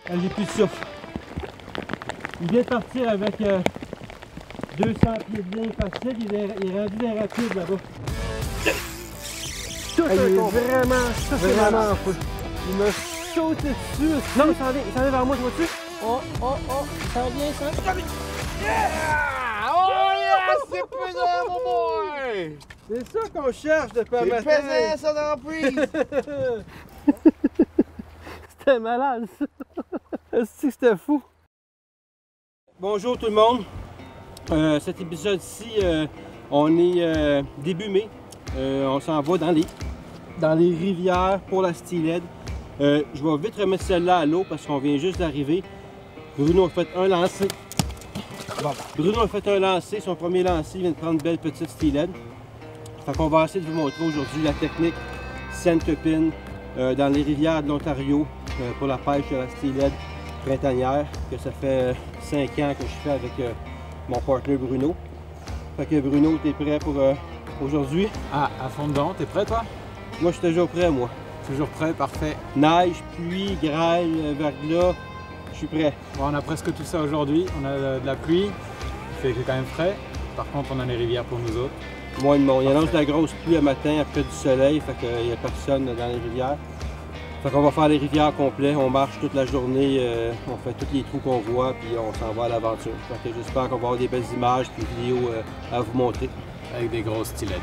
J'ai plus de souffle. Il vient de partir avec 200 pieds de ligne facile. Il est rendu des rapides là-bas. Il est vraiment fou. Il m'a sauté dessus. Non, il s'en vient vers moi, tu vois-tu? Oh, il s'en vient, ça. Yeah! Oh yes! C'est pesant, mon boy! C'est ça qu'on cherche depuis un matin. C'est pesant, ça, dans la prise! C'était malade, ça. Est-ce que c'était fou? Bonjour tout le monde. Cet épisode-ci, on est début mai. On s'en va dans les rivières pour la Steelhead. Je vais vite remettre celle-là à l'eau parce qu'on vient juste d'arriver. Bruno a fait un lancer. Bon, Bruno a fait un lancer, son premier lancer, il vient de prendre une belle petite Steelhead. Fait qu'on va essayer de vous montrer aujourd'hui la technique Scent-A-Pin dans les rivières de l'Ontario pour la pêche de la Steelhead printanière, que ça fait 5 ans que je fais avec mon partenaire Bruno. Fait que Bruno, t'es prêt pour aujourd'hui? Ah, à fond dedans, t'es prêt toi? Moi, je suis toujours prêt, moi. Toujours prêt, parfait. Neige, pluie, grêle, verglas, je suis prêt. Bon, on a presque tout ça aujourd'hui. On a de la pluie, il fait quand même frais. Par contre, on a les rivières pour nous autres. Moins de monde. Il annonce de la grosse pluie le matin après du soleil, fait qu'il n'y a personne dans les rivières. Fait qu'on va faire les rivières complètes, on marche toute la journée, on fait tous les trous qu'on voit, puis on s'en va à l'aventure. Fait que j'espère qu'on va avoir des belles images puis vidéos à vous montrer. Avec des grosses Steelhead.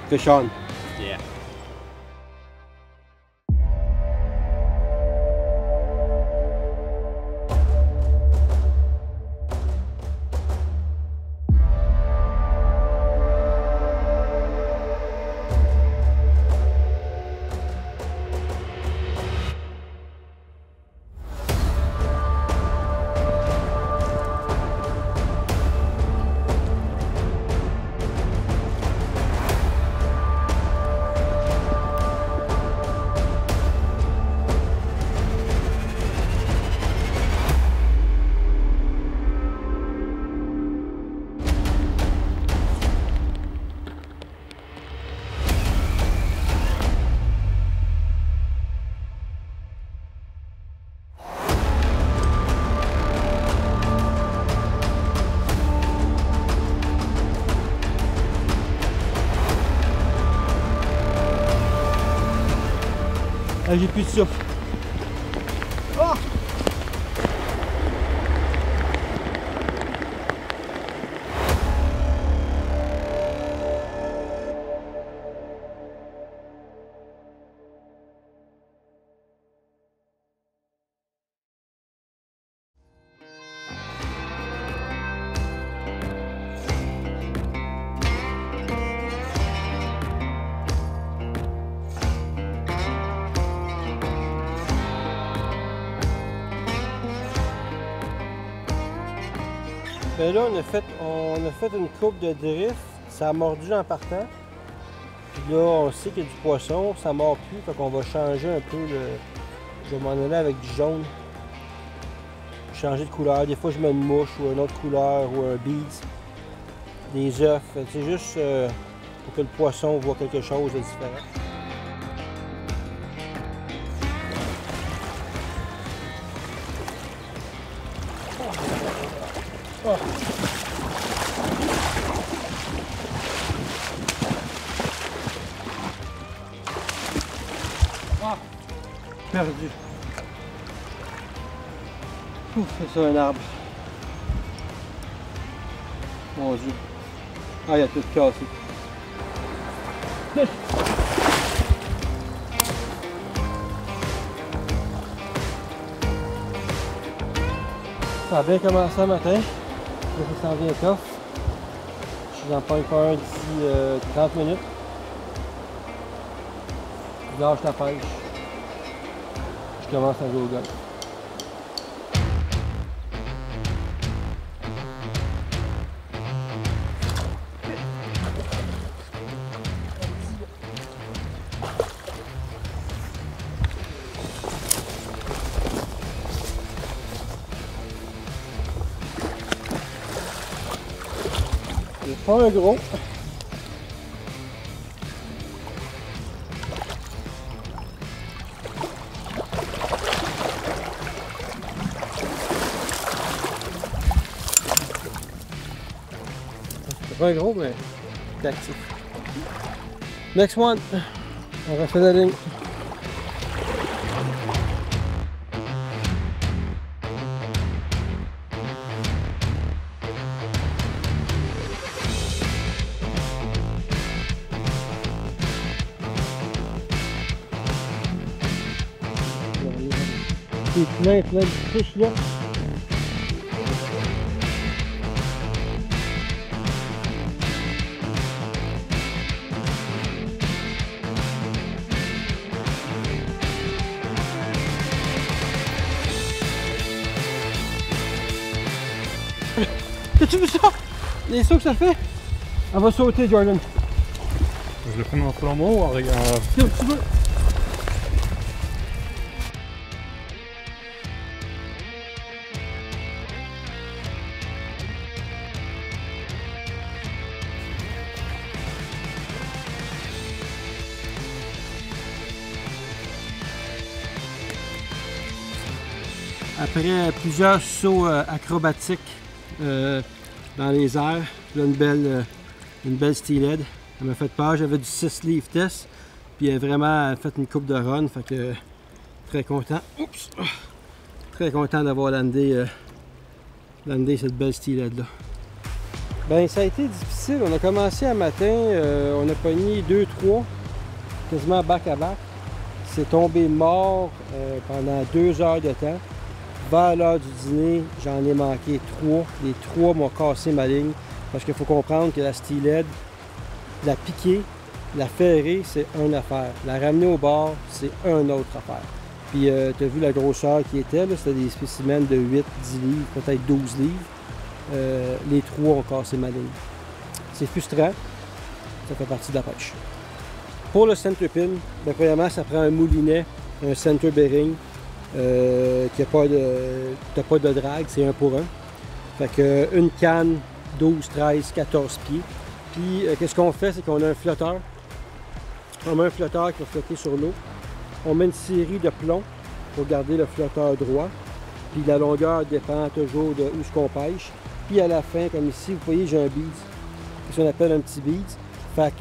Fish on! Yeah! J'ai plus de souffle. Oh! Ben là, on a fait une coupe de drift, ça a mordu en partant. Puis là, on sait qu'il y a du poisson, ça mord plus, fait qu'on va changer un peu le... Je vais m'en aller avec du jaune. Changer de couleur, des fois je mets une mouche ou une autre couleur ou un beads, des œufs. C'est juste pour que le poisson voit quelque chose de différent. Oh. Ah. Perdu. Ouf, c'est ça un arbre. Mon Dieu. Ah, il a tout cassé. Ça a bien commencé le matin. Ça s'en vient tough. Je n'en prends pas un d'ici 30 minutes. Je lâche la pêche. Je commence à jouer au golf. C'est pas un gros. pas gros, mais c'est actif. Next one. On refait la ligne. Plein de fiches là. T'as-tu vu ça? Les sauts que ça fait? On va sauter, Jordan. Je le fais en flambeau ou en regard? Tu veux? Après plusieurs sauts acrobatiques dans les airs, là, une belle steelhead. Elle m'a fait peur, j'avais du 6 livres test, puis elle a vraiment fait une coupe de run, fait que très content. Oups! Très content d'avoir landé cette belle steelhead là. Ben ça a été difficile, on a commencé un matin, on a pogné 2-3, quasiment back à back. C'est tombé mort pendant 2 heures de temps. Vers l'heure du dîner, j'en ai manqué 3. Les 3 m'ont cassé ma ligne. Parce qu'il faut comprendre que la steelhead, la piquer, la ferrer, c'est une affaire. La ramener au bord, c'est une autre affaire. Puis tu as vu la grosseur qui était, c'était des spécimens de 8, 10 livres, peut-être 12 livres. Les 3 ont cassé ma ligne. C'est frustrant. Ça fait partie de la pêche. Pour le center pin, bien, premièrement, ça prend un moulinet, un center bearing. Qui n'a pas de drague, c'est 1 pour 1. Fait que une canne, 12, 13, 14 pieds. Puis qu'est-ce qu'on fait, c'est qu'on a un flotteur. On met un flotteur qui va flotter sur l'eau. On met une série de plombs pour garder le flotteur droit. Puis la longueur dépend toujours de où ce qu'on pêche. Puis à la fin, comme ici, vous voyez, j'ai un bead. C'est ce qu'on appelle un petit bead. Fait que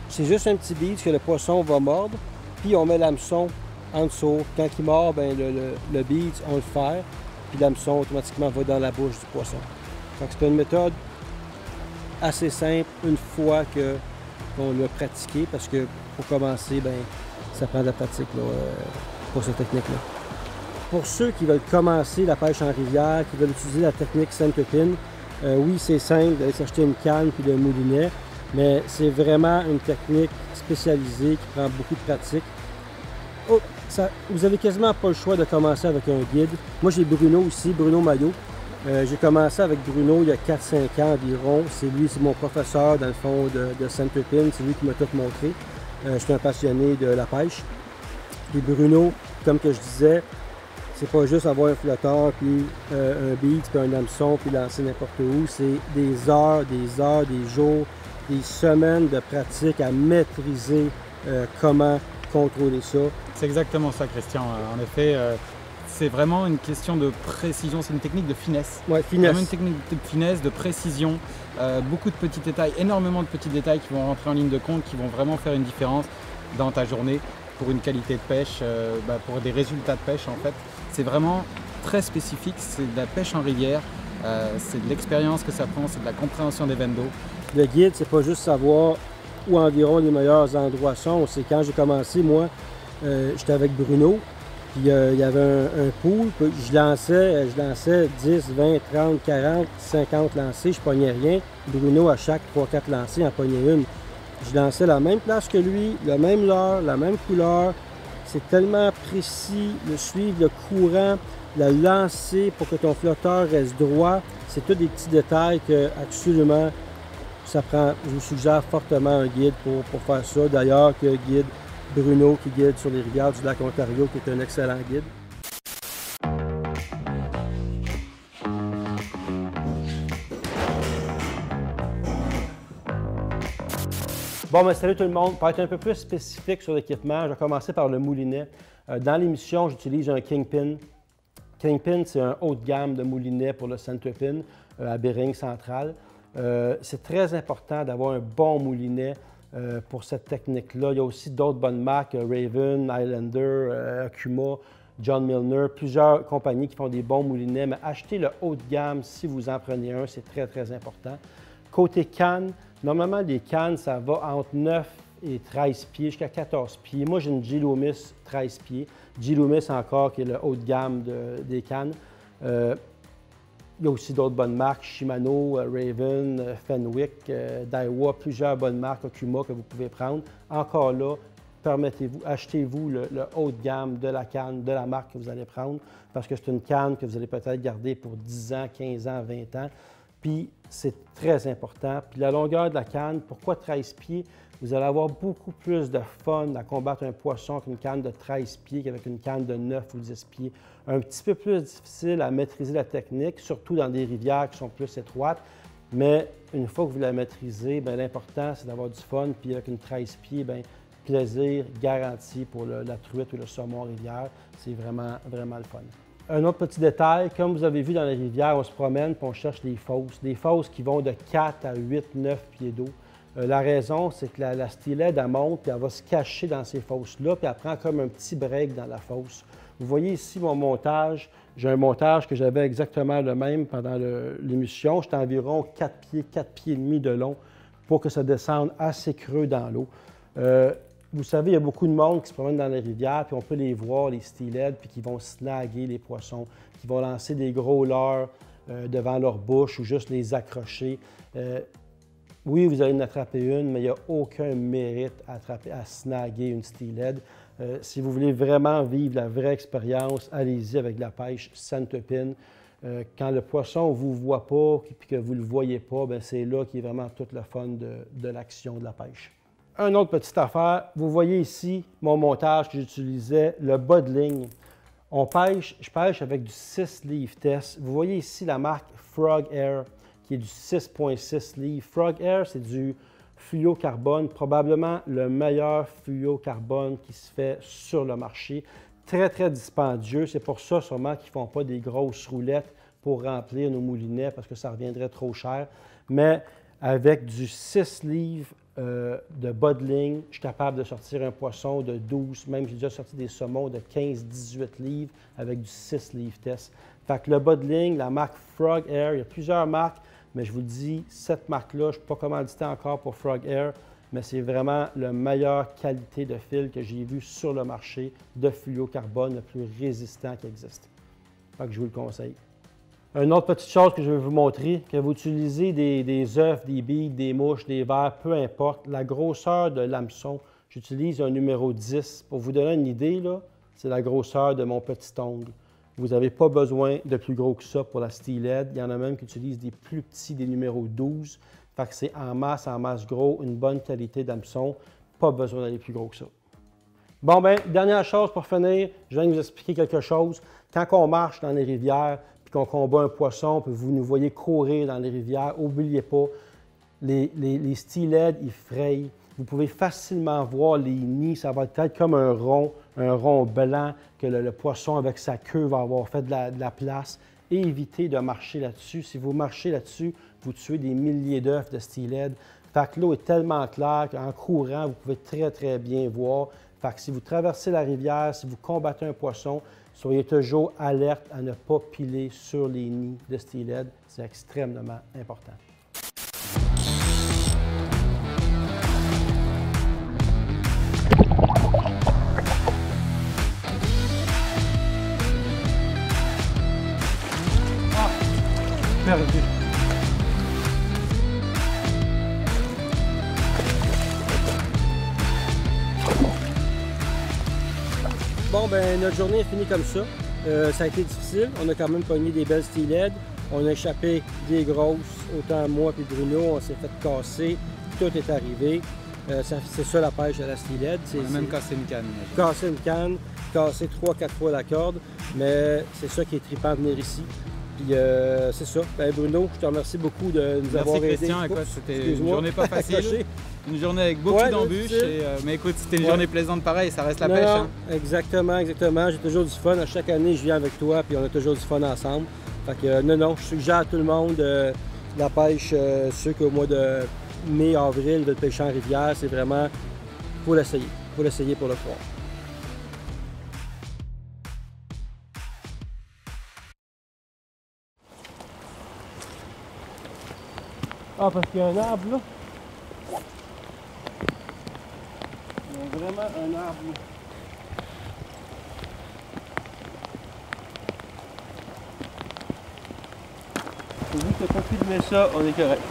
c'est juste un petit bead que le poisson va mordre. Puis on met l'hameçon en dessous. Quand il mord, ben, le bead, on le fait, puis l'hameçon automatiquement va dans la bouche du poisson. C'est une méthode assez simple une fois qu'on l'a pratiqué, parce que pour commencer, ben, ça prend de la pratique là, pour cette technique-là. Pour ceux qui veulent commencer la pêche en rivière, qui veulent utiliser la technique center pin, oui, c'est simple d'aller s'acheter une canne puis le moulinet, mais c'est vraiment une technique spécialisée qui prend beaucoup de pratique. Oh, vous avez quasiment pas le choix de commencer avec un guide. Moi, j'ai Bruno ici, Bruno Maillot. J'ai commencé avec Bruno il y a 4-5 ans environ. C'est mon professeur, dans le fond, de center pin. C'est lui qui m'a tout montré. Je suis un passionné de la pêche. Et Bruno, comme que je disais, c'est pas juste avoir un flotteur, puis un bead, puis un hameçon, puis lancer n'importe où. C'est des heures, des jours, des semaines de pratique à maîtriser comment contrôler ça. C'est exactement ça, Christian. En effet, c'est vraiment une question de précision, c'est une technique de finesse. Ouais, finesse. Vraiment une technique de finesse, de précision, beaucoup de petits détails, énormément de petits détails qui vont rentrer en ligne de compte, qui vont vraiment faire une différence dans ta journée pour une qualité de pêche, pour des résultats de pêche en fait. C'est vraiment très spécifique, c'est de la pêche en rivière, c'est de l'expérience que ça prend, c'est de la compréhension des veines d'eau. Le guide, c'est pas juste savoir où environ les meilleurs endroits sont, c'est quand j'ai commencé, moi, j'étais avec Bruno, puis il y avait un pool, puis je lançais 10, 20, 30, 40, 50 lancers, je pognais rien. Bruno, à chaque 3-4 lancers, en pognait une. Je lançais la même place que lui, la même leurre, la même couleur. C'est tellement précis, de suivre le courant, le lancer pour que ton flotteur reste droit. C'est tous des petits détails que absolument ça prend. Je vous suggère fortement un guide pour faire ça. D'ailleurs, que le guide Bruno qui guide sur les rivières du lac Ontario, qui est un excellent guide. Bon, ben, salut tout le monde. Pour être un peu plus spécifique sur l'équipement, je vais commencer par le moulinet. Dans l'émission, j'utilise un Kingpin. Kingpin, c'est un haut de gamme de moulinet pour le center pin à bearing central. C'est très important d'avoir un bon moulinet pour cette technique-là. Il y a aussi d'autres bonnes marques, Raven, Highlander, Akuma, John Milner, plusieurs compagnies qui font des bons moulinets, mais achetez le haut de gamme si vous en prenez un, c'est très, très important. Côté canne, normalement, les cannes, ça va entre 9 et 13 pieds jusqu'à 14 pieds. Moi, j'ai une G. Loomis 13 pieds. G. Loomis encore, qui est le haut de gamme des cannes. Il y a aussi d'autres bonnes marques, Shimano, Raven, Fenwick, Daiwa, plusieurs bonnes marques, Akuma que vous pouvez prendre. Encore là, permettez-vous, achetez-vous le haut de gamme de la canne, de la marque que vous allez prendre, parce que c'est une canne que vous allez peut-être garder pour 10 ans, 15 ans, 20 ans. Puis c'est très important. Puis la longueur de la canne, pourquoi 13 pieds? Vous allez avoir beaucoup plus de fun à combattre un poisson qu'une canne de 13 pieds qu'avec une canne de 9 ou 10 pieds. Un petit peu plus difficile à maîtriser la technique, surtout dans des rivières qui sont plus étroites. Mais une fois que vous la maîtrisez, l'important, c'est d'avoir du fun. Puis avec une 13 pieds, plaisir garanti pour la truite ou le saumon en rivière. C'est vraiment, vraiment le fun. Un autre petit détail, comme vous avez vu dans les rivières, on se promène et on cherche des fosses qui vont de 4 à 8, 9 pieds d'eau. La raison, c'est que la steelhead, elle monte puis elle va se cacher dans ces fosses-là, puis elle prend comme un petit break dans la fosse. Vous voyez ici mon montage. J'ai un montage que j'avais exactement le même pendant l'émission. J'étais environ 4 pieds et demi de long pour que ça descende assez creux dans l'eau. Vous savez, il y a beaucoup de monde qui se promène dans les rivières, puis on peut les voir, les steelheads, puis qui vont snaguer les poissons, qui vont lancer des gros leurres devant leur bouche ou juste les accrocher. Oui, vous allez en attraper une, mais il n'y a aucun mérite à snaguer une steelhead. Si vous voulez vraiment vivre la vraie expérience, allez-y avec de la pêche centerpin. Quand le poisson ne vous voit pas et que vous ne le voyez pas, c'est là qu'il est vraiment tout le fun de l'action de la pêche. Une autre petite affaire, vous voyez ici mon montage que j'utilisais, le bas de ligne. Je pêche avec du 6 livres test. Vous voyez ici la marque Frog Air qui est du 6,6 livres. Frog Air, c'est du fluocarbone, probablement le meilleur fluocarbone qui se fait sur le marché. Très, très dispendieux. C'est pour ça sûrement qu'ils ne font pas des grosses roulettes pour remplir nos moulinets parce que ça reviendrait trop cher. Mais avec du 6 livres de bas de ligne, je suis capable de sortir un poisson de 12, même j'ai déjà sorti des saumons de 15-18 livres avec du 6 livres test. Fait que le bas de ligne, la marque Frog Air, il y a plusieurs marques, mais je vous le dis, cette marque-là, je ne suis pas commandité encore pour Frog Air, mais c'est vraiment la meilleure qualité de fil que j'ai vu sur le marché de fluocarbone le plus résistant qui existe. Fait que je vous le conseille. Une autre petite chose que je vais vous montrer, que vous utilisez des œufs, des billes, des mouches, des vers, peu importe, la grosseur de l'hameçon, j'utilise un numéro 10. Pour vous donner une idée, c'est la grosseur de mon petit ongle. Vous n'avez pas besoin de plus gros que ça pour la steelhead. Il y en a même qui utilisent des plus petits, des numéros 12. Fait que c'est en masse gros, une bonne qualité d'hameçon. Pas besoin d'aller plus gros que ça. Bon, dernière chose pour finir, je viens de vous expliquer quelque chose. Quand on marche dans les rivières, puis qu'on combat un poisson, puis vous nous voyez courir dans les rivières, n'oubliez pas, les steelheads, ils frayent. Vous pouvez facilement voir les nids, ça va être comme un rond blanc que le poisson avec sa queue va avoir fait de la place. Et évitez de marcher là-dessus. Si vous marchez là-dessus, vous tuez des milliers d'œufs de steelhead. Fait que l'eau est tellement claire qu'en courant, vous pouvez très, très bien voir. Fait que si vous traversez la rivière, si vous combattez un poisson, soyez toujours alerte à ne pas piler sur les nids de steelhead. C'est extrêmement important. Perdu. Bon, notre journée est finie comme ça. Ça a été difficile. On a quand même pogné des belles steelhead. On a échappé des grosses. Autant moi et Bruno, on s'est fait casser. Tout est arrivé. C'est ça la pêche à la steelhead. On a même cassé une canne. Casser une canne, casser 3-4 fois la corde. Mais c'est ça qui est trippant de venir ici. Puis c'est ça. Bruno, je te remercie beaucoup de nous avoir aidés. Merci Christian, c'était une journée pas facile. Une journée avec beaucoup d'embûches. Mais écoute, c'était une journée plaisante pareil, ça reste la pêche. Hein. Exactement. J'ai toujours du fun. À chaque année, je viens avec toi, puis on a toujours du fun ensemble. Fait que je suggère à tout le monde la pêche, ceux qu'au mois de mai, avril veulent pêcher en rivière, c'est vraiment pour l'essayer. Pour l'essayer pour le croire. Ah, parce qu'il y a un arbre là. Il y a vraiment un arbre là. Vu que tu n'as pas filmé ça, on est correct.